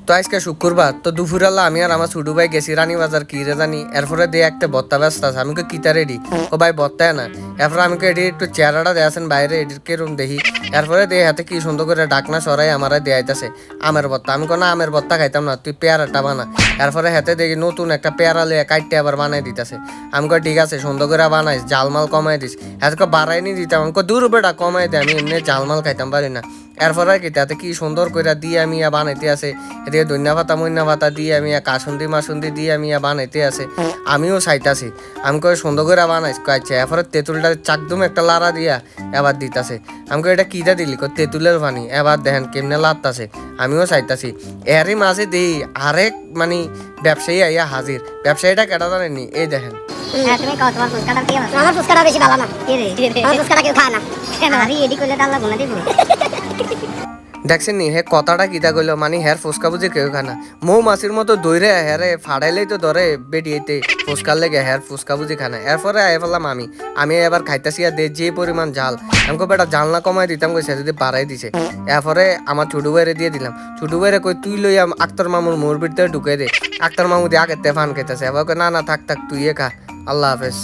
তো আজকে শুক্রবার তো দুপুরাল্লা আমি আর আমার ছোট ভাই গেছি রানী বাজার কি রে জানি এরপরে দিয়ে একটা বত্তা ব্যস্ত আছে আমি কিতা রেডি ও ভাই বত্তা না এরপরে আমি এটি একটু চেহারাটা দেয়াছেন বাইরে এডির কেরম দেখি এরপরে দিয়ে হাতে কি সুন্দর করে ডাকনা সরাই আমার দেয়াইতেছে আমের বত্তা আমি কোনো আমের বত্তা খাইতাম না তুই পেয়ারাটা বানা এরপরে হাতে দেখি নতুন একটা পেয়ারা লিয়ে কাটতে আবার বানাই দিতেছে আমি কই ঠিক আছে সুন্দর করে বানাইস জালমাল কমাই দিস এতকে বাড়াই নি দিতাম আমি দূর বেটা কমাই দে আমি এমনি জালমাল খাইতাম পারি না এরপরে কি তাতে কি সুন্দর করে দিয়ে আমি বানাইতে আছে এদিকে ধন্যা পাতা মন্যা পাতা দিয়ে আমি কাসুন্দি মাসুন্দি দিয়ে আমি বানাইতে আছে আমিও চাইতাছি আমি কই সুন্দর করে বানাইস কয়েছে এরপরে তেঁতুলটা চাকদম একটা লাড়া দিয়া এবার দিতাছে আমি কই এটা কিটা দিলি তেঁতুলের পানি এবার দেখেন কেমনে লাড়তাছে আমিও চাইতাছি এরই মাঝে দিই আরেক মানে ব্যবসায়ী আইয়া হাজির ব্যবসায়ীটা কেটা জানেনি এই দেখেন তুমি কত তোমার ফুচকাটা কি আছে আমার ফুচকাটা বেশি ভালো না কি রে আমার ফুচকাটা কেউ খায় না কেন আরে এডি কইলে তাহলে গুনা দিব দেখছেন নি হে কথাটা কিতা কইল মানে হের ফুচকা বুঝে কেউ খানা মৌমাছির মতো দৌড়ে হেরে ফাড়াইলেই তো ধরে বেরিয়েতে ফুচকার লেগে হের ফুচকা বুঝি খানা এরপরে আয় ফেললাম আমি এবার খাইতেছি আর যে পরিমাণ জাল আমাকে বেটা জাল না কমাই দিতাম কইছে যদি বাড়াই দিছে এরপরে আমার ছোট ভাইরে দিয়ে দিলাম ছোট ভাইরে কই তুই লই আক্তার মামুর মোর ভিতরে ঢুকে দে আক্তার মামু দিয়ে আগের তে ফান খাইতেছে এবার না না থাক থাক তুই খা আল্লাহ হাফেজ।